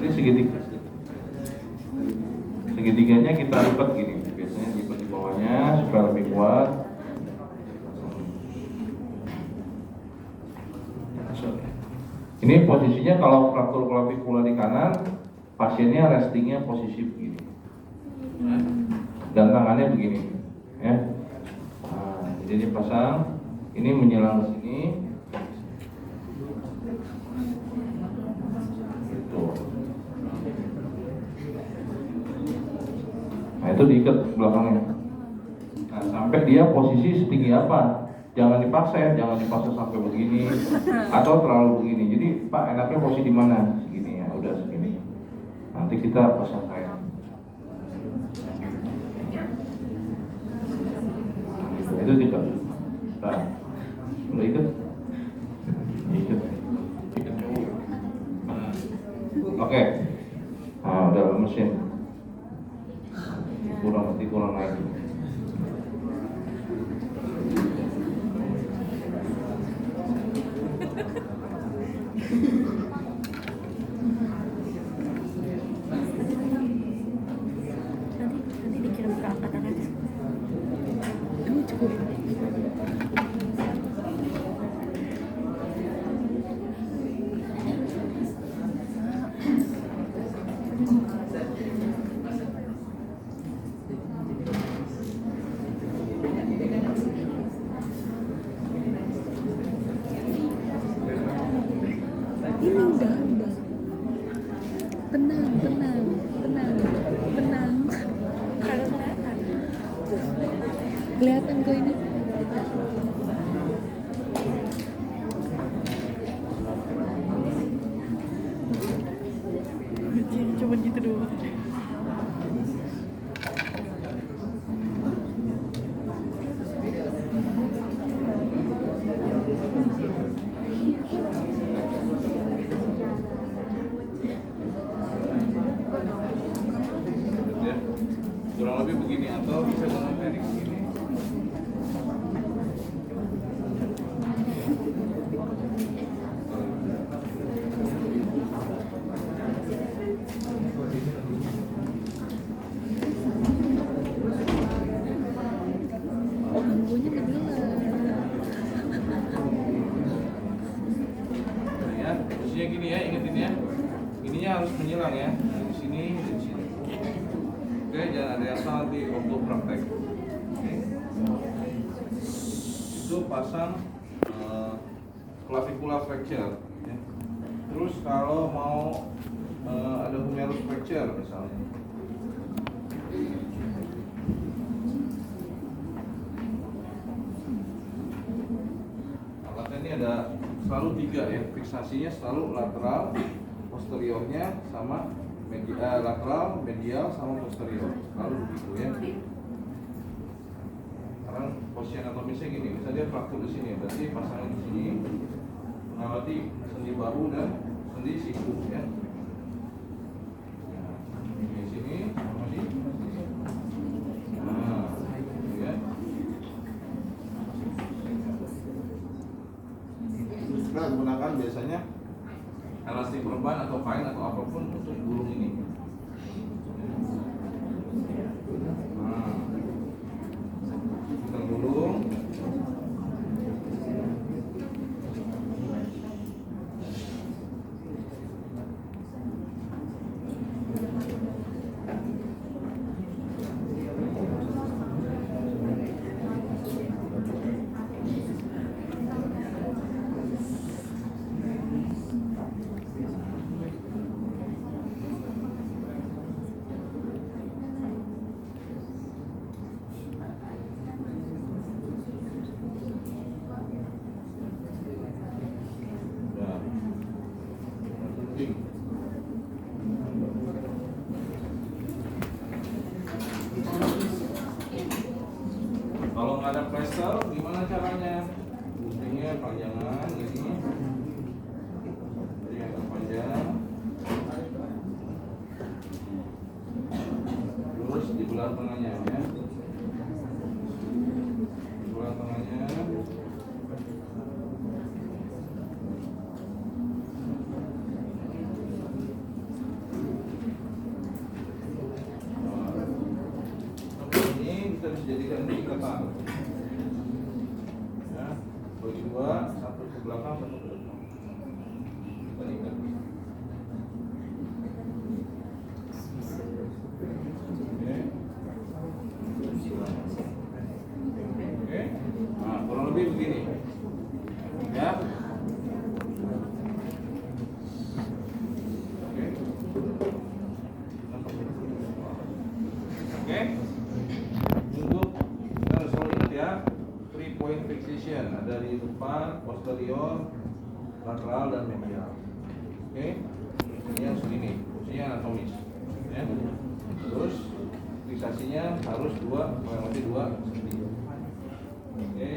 Ini segitiganya kita lipat gini, biasanya lipat di bawahnya supaya lebih kuat. Ini posisinya kalau fraktur klavikula di kanan, pasiennya restingnya posisi begini, dan tangannya begini, ya. Nah, jadi dipasang, ini menyilang ke sini. Gitu. Nah, itu diikat belakangnya. Nah, sampai dia posisi setinggi apa? Jangan dipaksa ya, jangan dipaksa sampai begini atau terlalu begini. Jadi Pak enaknya posisi di mana? Segini ya, udah segini. Nanti kita pasang kayak. Itu tidak. Nah, udah ikut. Ikut. Oke. Nah, udah mesin. Kurang naik. Nanti dikirim ke angkatan aja. Ini cukup. Ini udah. Tenang. Kalau kelihatan kok ini. Cuma gitu doang. Kurang lebih begini atau bisa dengan pendek begini. Bangkunya kebelah. Ya, posisinya gini ya, ingetin ya. Ininya harus menyilang ya. Di sini, di sini. Oke, jangan ada yang salah nanti waktu praktek. Oke. Itu pasang clavicular fracture. Ya. Terus kalau mau ada humerus fracture misalnya. Alatnya ini ada selalu 3 ya, fiksasinya selalu lateral, posteriornya sama lateral, medial sama posterior, selalu begitu ya. Sekarang posisi anatomisnya gini, misalnya dia fraktur di sini, berarti pasangnya di sini, melewati sendi bahu dan sendi siku ya. Di sini sama di sini. Nah, gitu ya. Kita gunakan biasanya elastik perban atau kain atau apapun untuk gulung ini. Nah, kita gulung. Kalau nggak ada plester, gimana caranya? Guntingnya panjangan ini, jadi agak panjang, terus di belah tengahnya ya, di belah tengahnya. jadikan ikatan. Ya, bagi dua, satu ke belakang, satu ke depan. Balikan. Oke. Nah, kurang lebih begini. Ya. Oke. Untuk kita harus selalu ingat ya, 3 point fixation ada di depan, posterior, lateral dan medial. Oke. Ini harus segini, fungsinya anatomis. Ya. Terus fiksasinya harus kurang lebih 2 cm. Oke.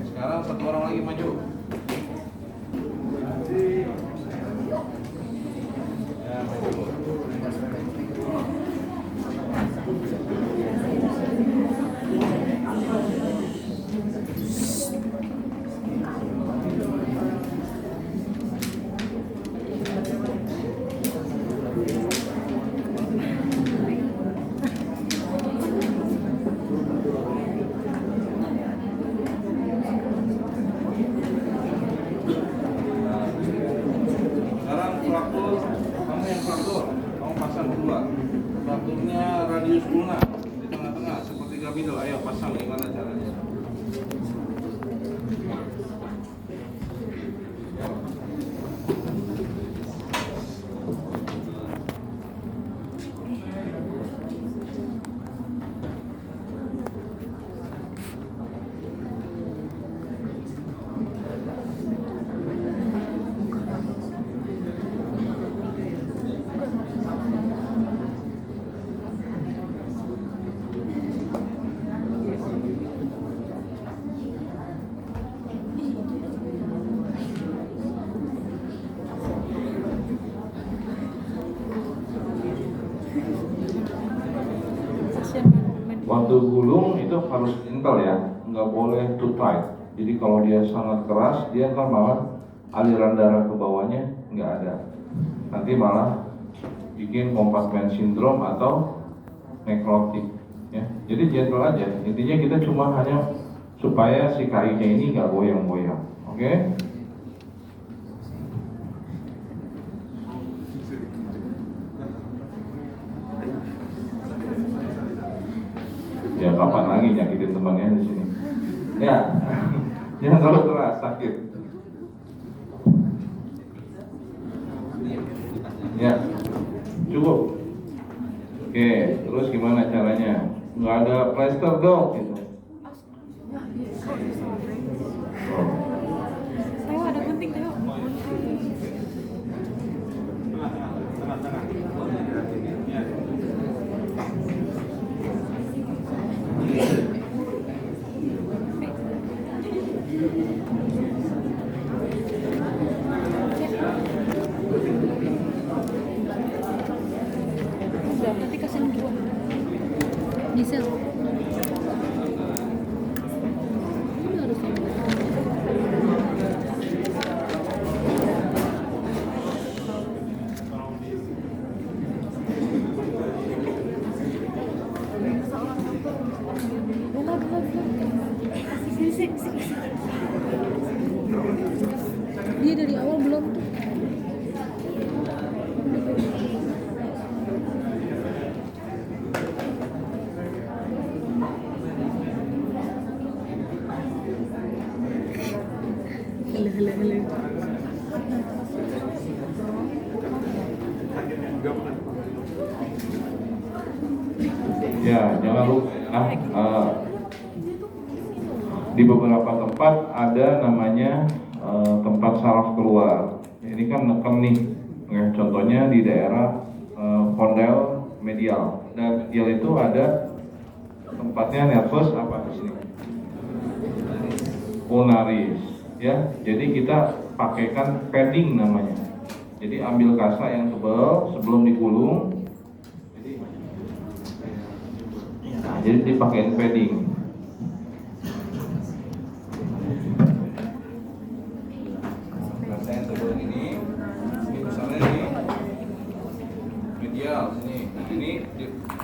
Sekarang satu orang lagi maju. Ya, maju. Fraktur, kamu yang fraktur, kamu pasang kedua. Frakturnya radius ulna di tengah-tengah seperti gabidol. Ayo pasang, gimana caranya? Waktu gulung itu harus intel ya, nggak boleh too tight. Jadi kalau dia sangat keras, dia kan malah aliran darah ke bawahnya nggak ada. Nanti malah bikin compartment syndrome atau necrotic. Ya. Jadi gentle aja. Intinya kita cuma hanya supaya si kainnya ini nggak goyang-goyang. Oke? Ya kapan lagi nyakitin temannya di sini? Ya, jangan terlalu keras, sakit. Ya, cukup. Oke, terus gimana caranya? Nggak ada plaster dong, gitu. Oh. Teo ada penting Teo. Udah, nanti kasihin gua. Gisel. Ini harus dia dari awal belum tuh. Halo. Ya, jangan lupa di beberapa tempat ada namanya tempat saraf keluar. Ini kan neken nih, ya, contohnya di daerah kondel medial. Dan medial itu ada tempatnya nervous apa di sini? Ulnaris. Ya, jadi kita pakaikan padding namanya. Jadi ambil kasa yang tebal sebelum digulung. Jadi dipakein padding.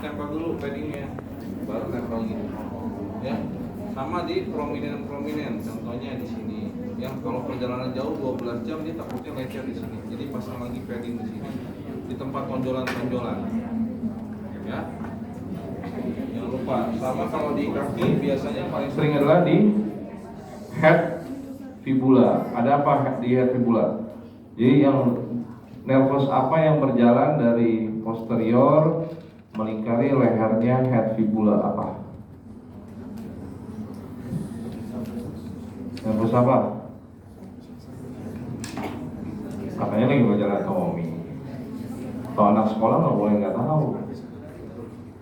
tempel dulu paddingnya, baru tempel gini. Ya, sama di prominent, contohnya di sini. Yang kalau perjalanan jauh 12 jam dia takutnya lecet di sini, jadi pasang lagi padding di sini, di tempat tonjolan-tonjolan. Ya, jangan lupa. Sama kalau di kaki biasanya paling sering adalah di head fibula. Ada apa di head fibula? Jadi yang nervus apa yang berjalan dari posterior melingkari lehernya, head fibula apa? Nervus apa? Katanya lagi belajar anatomi. Kalau anak sekolah nggak boleh nggak tahu.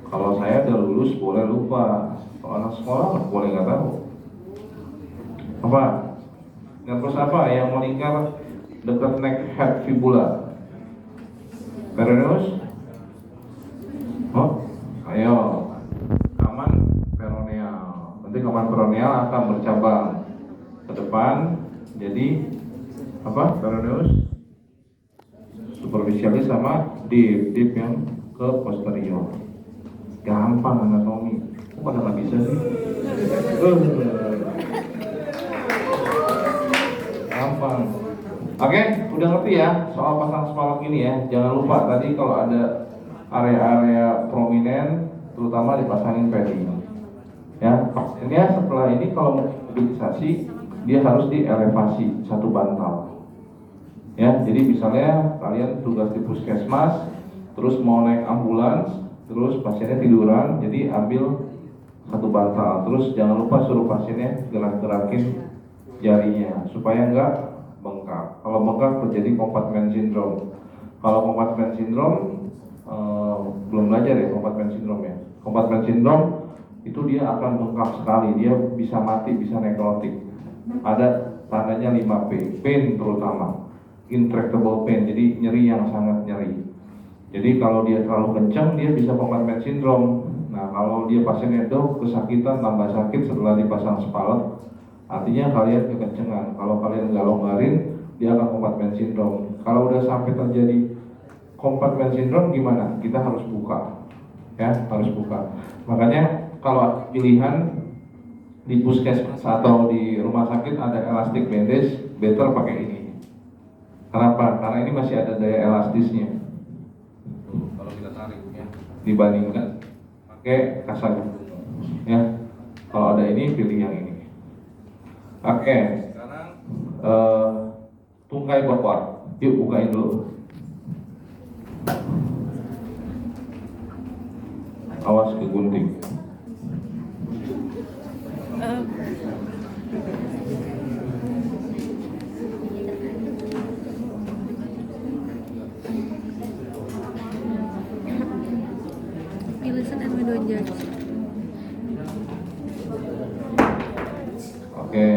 Kalau saya udah lulus boleh lupa. Kalau anak sekolah nggak boleh nggak tahu. Apa? Nervus apa yang melingkar dekat neck head fibula? Peroneus? Oh, ayo. Kaman peroneal. Nanti kaman peroneal akan bercabang ke depan. Jadi apa? Peroneus superficialis sama deep yang ke posterior. Gampang anatomi. Kok pada nggak bisa sih? Gampang. Oke, udah ngerti ya soal pasang spalak ini ya. Jangan lupa tadi kalau ada area-area prominent, terutama dipasangin padding. Ya, ini ya setelah ini kalau mobilisasi dia harus dielevasi satu bantal. Ya, jadi misalnya kalian tugas di puskesmas, terus mau naik ambulans, terus pasiennya tiduran, jadi ambil satu bantal. Terus jangan lupa suruh pasiennya gerak-gerakin jarinya supaya enggak bengkak. Kalau bengkak terjadi compartment syndrome. Kalau compartment syndrome belum belajar ya compartment syndrome ya. Compartment syndrome itu dia akan bengkak sekali, dia bisa mati, bisa nekrotik. Ada tandanya 5P, pain terutama, intractable pain, jadi nyeri yang sangat nyeri. Jadi kalau dia terlalu kencang dia bisa compartment syndrome. Nah kalau dia pasiennya dok kesakitan tambah sakit setelah dipasang spalak, artinya kalian kekencengan. Kalau kalian nggak longgarin, dia akan compartment syndrome. Kalau udah sampai terjadi compartment syndrome gimana? Kita harus buka, ya harus buka. Makanya kalau pilihan di puskesmas atau di rumah sakit ada elastic bandage, better pakai ini. Kenapa? Karena ini masih ada daya elastisnya. Kalau kita tarik, ya, dibandingkan pakai kasar. Ya, kalau ada ini pilih yang ini. Oke, sekarang tungkai bawah. Yuk bukain dulu. Awas kegunting. Listen and we don't judge. Oke,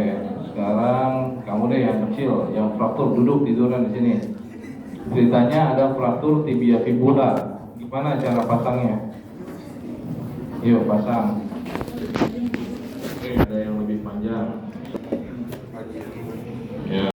sekarang kamu deh yang kecil, yang fraktur duduk tiduran di sini. Ceritanya ada fraktur tibia fibula. Gimana cara pasangnya? Yuk pasang.